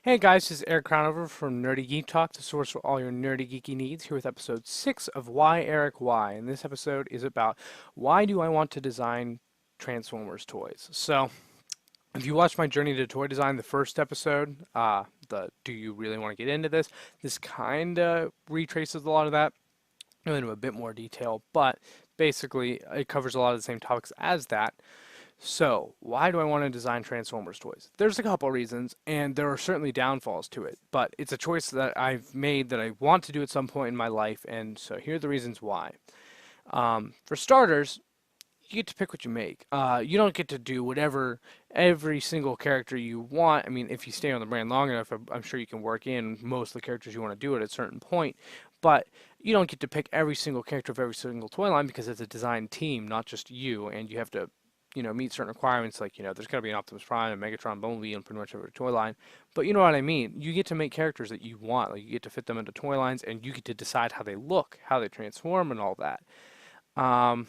Hey guys, this is Eric Crownover from Nerdy Geek Talk, the source for all your nerdy geeky needs, here with episode 6 of Why Eric Why. And this episode is about why do I want to design Transformers toys. So, if you watched my journey to toy design, the first episode, the do you really want to get into this? This kind of retraces a lot of that into a bit more detail, but basically it covers a lot of the same topics as that. So, why do I want to design Transformers toys? There's a couple reasons, and there are certainly downfalls to it, but it's a choice that I've made that I want to do at some point in my life, and so here are the reasons why. For starters, you get to pick what you make. You don't get to do whatever every single character you want. I mean, if you stay on the brand long enough, I'm sure you can work in most of the characters you want to do at a certain point, but you don't get to pick every single character of every single toy line because it's a design team, not just you, and you have to meet certain requirements like, there's got to be an Optimus Prime, a Megatron, Bumblebee, and pretty much every toy line. But you know what I mean? You get to make characters that you want. Like, you get to fit them into toy lines, and you get to decide how they look, how they transform, and all that. Um,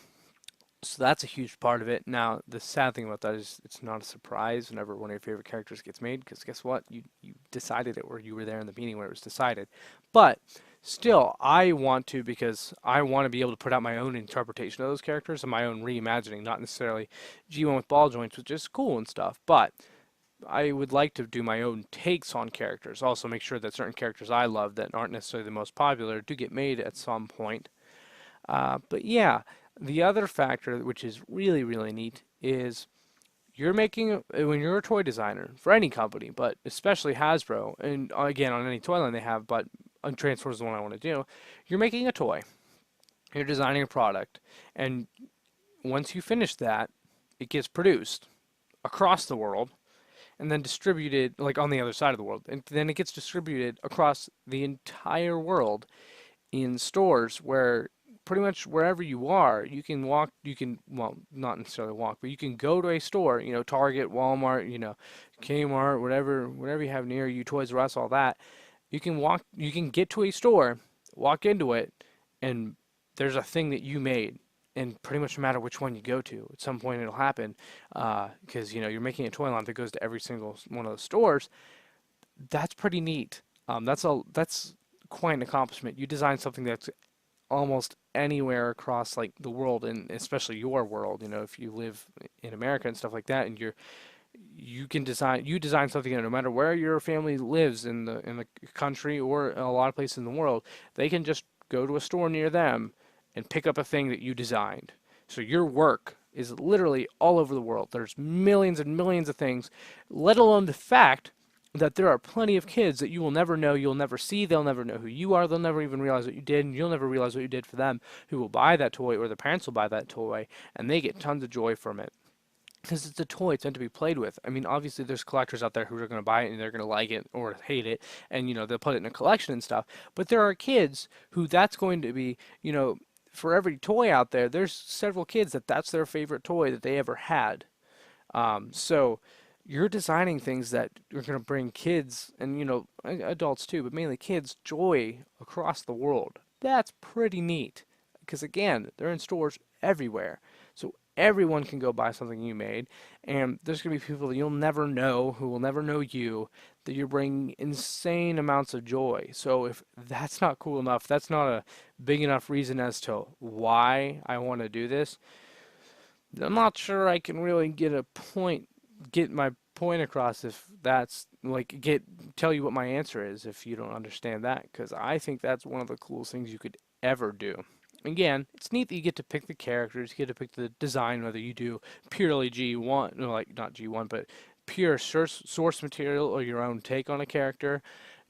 so that's a huge part of it. Now, the sad thing about that is it's not a surprise whenever one of your favorite characters gets made, because guess what? You decided it, or you were there in the meeting where it was decided. But still, I want to because I want to be able to put out my own interpretation of those characters and my own reimagining, not necessarily G1 with ball joints, which is cool and stuff, but I would like to do my own takes on characters. Also, make sure that certain characters I love that aren't necessarily the most popular do get made at some point. But yeah, the other factor, which is really, really neat, is you're making, when you're a toy designer for any company, but especially Hasbro, and again, on any toy line they have, but on Transformers is the one I want to do, you're making a toy, you're designing a product, and once you finish that, it gets produced across the world and then distributed, like on the other side of the world, and then it gets distributed across the entire world in stores where pretty much wherever you are, you can walk, well, not necessarily walk, but you can go to a store, Target, Walmart, Kmart, whatever you have near you, Toys R Us, all that. You can get to a store, walk into it, and there's a thing that you made. And pretty much no matter which one you go to, at some point it'll happen, because you're making a toy line that goes to every single one of the stores. That's pretty neat. That's quite an accomplishment. You design something that's almost anywhere across like the world, and especially your world. If you live in America and stuff like that, and you design something that no matter where your family lives in the country or a lot of places in the world, they can just go to a store near them and pick up a thing that you designed. So your work is literally all over the world. There's millions and millions of things, let alone the fact that there are plenty of kids that you will never know, you'll never see, they'll never know who you are, they'll never even realize what you did, and you'll never realize what you did for them, who will buy that toy, or their parents will buy that toy, and they get tons of joy from it. Because it's a toy, it's meant to be played with. I mean, obviously, there's collectors out there who are going to buy it and they're going to like it or hate it, and they'll put it in a collection and stuff. But there are kids who that's going to be, for every toy out there, there's several kids that's their favorite toy that they ever had. So you're designing things that are going to bring kids and adults too, but mainly kids joy across the world. That's pretty neat because again, they're in stores everywhere. So everyone can go buy something you made, and there's going to be people that you'll never know who will never know you, that you're bringing insane amounts of joy. So if that's not cool enough, that's not a big enough reason as to why I want to do this, I'm not sure I can really get my point across if that's like tell you what my answer is if you don't understand that, because I think that's one of the coolest things you could ever do. Again, it's neat that you get to pick the characters, you get to pick the design, whether you do purely G1, no, like not G1, but pure source material or your own take on a character.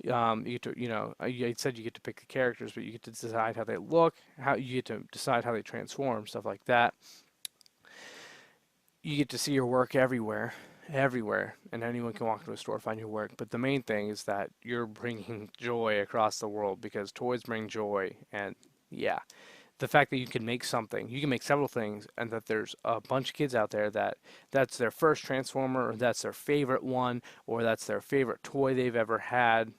You get to, I said you get to pick the characters, but you get to decide how they look, how you get to decide how they transform, stuff like that. You get to see your work everywhere, and anyone can walk into a store, find your work. But the main thing is that you're bringing joy across the world because toys bring joy, and yeah, the fact that you can make something, you can make several things, and that there's a bunch of kids out there that's their first Transformer, or that's their favorite one, or that's their favorite toy they've ever had.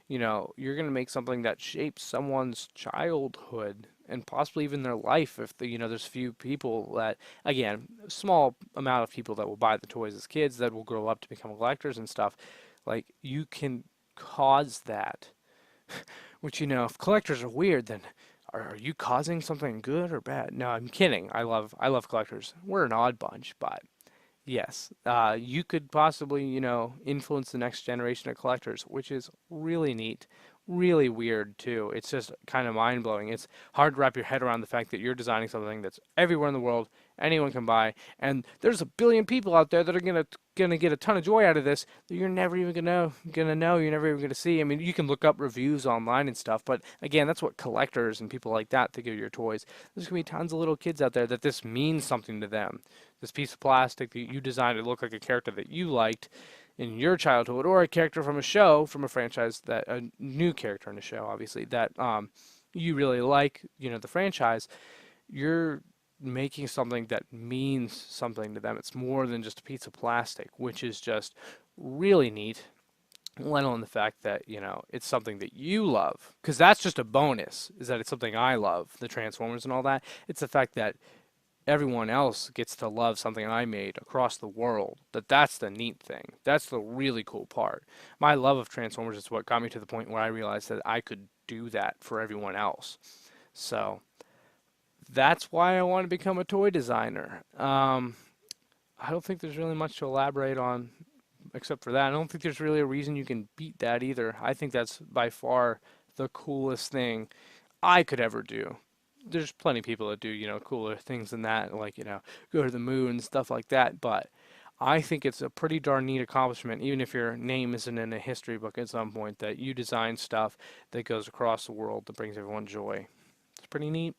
You're going to make something that shapes someone's childhood and possibly even their life if there's few people that, again, a small amount of people that will buy the toys as kids that will grow up to become collectors and stuff. Like, you can cause that. Which, if collectors are weird, then are you causing something good or bad? No, I'm kidding. I love collectors. We're an odd bunch, but yes, you could possibly, influence the next generation of collectors, which is really neat, really weird too. It's just kind of mind-blowing. It's hard to wrap your head around the fact that you're designing something that's everywhere in the world, anyone can buy, and there's a billion people out there that are gonna get a ton of joy out of this that you're never even gonna know, you're never even gonna see. I mean, you can look up reviews online and stuff, but again, that's what collectors and people like that think of your toys. There's gonna be tons of little kids out there that this means something to them. This piece of plastic that you designed to look like a character that you liked in your childhood, or a character from a show, from a franchise, that a new character in a show, obviously, that you really like, the franchise. You're making something that means something to them. It's more than just a piece of plastic, which is just really neat. Let alone the fact that, it's something that you love. Because that's just a bonus, is that it's something I love, the Transformers and all that. It's the fact that everyone else gets to love something I made across the world. That's the neat thing. That's the really cool part. My love of Transformers is what got me to the point where I realized that I could do that for everyone else. So that's why I want to become a toy designer. I don't think there's really much to elaborate on except for that. I don't think there's really a reason you can beat that either. I think that's by far the coolest thing I could ever do. There's plenty of people that do, cooler things than that, like, go to the moon and stuff like that, but I think it's a pretty darn neat accomplishment, even if your name isn't in a history book at some point, that you design stuff that goes across the world that brings everyone joy. It's pretty neat.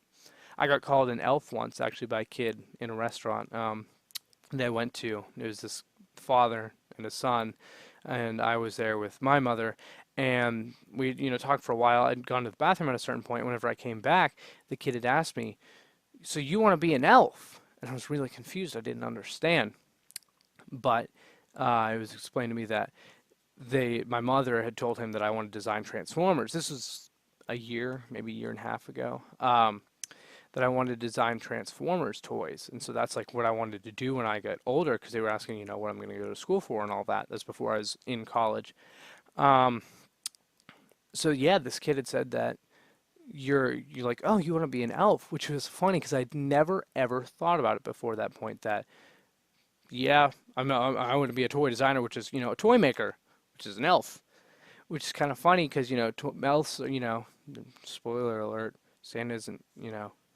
I got called an elf once, actually, by a kid in a restaurant that I went to. It was this father and a son, and I was there with my mother, and we, talked for a while. I'd gone to the bathroom at a certain point. Whenever I came back, the kid had asked me, "So you want to be an elf?" And I was really confused. I didn't understand, but it was explained to me that my mother had told him that I wanted to design Transformers. This was a year, maybe a year and a half ago. That I wanted to design Transformers toys. And so that's like what I wanted to do when I got older, because they were asking, what I'm going to go to school for and all that. That's before I was in college. Um, so yeah, this kid had said that you're like, oh, you want to be an elf, which was funny because I'd never ever thought about it before that point. That yeah, I want to be a toy designer, which is a toy maker, which is an elf, which is kind of funny because elves, spoiler alert, Santa isn't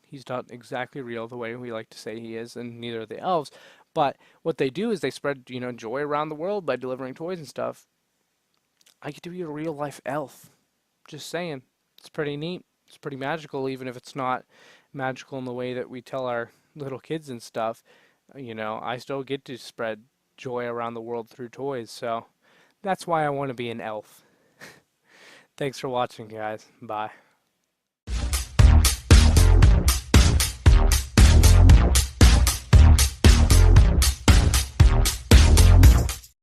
he's not exactly real the way we like to say he is, and neither are the elves. But what they do is they spread joy around the world by delivering toys and stuff. I get to be a real life elf. Just saying. It's pretty neat. It's pretty magical, even if it's not magical in the way that we tell our little kids and stuff. I still get to spread joy around the world through toys. So that's why I want to be an elf. Thanks for watching, guys. Bye.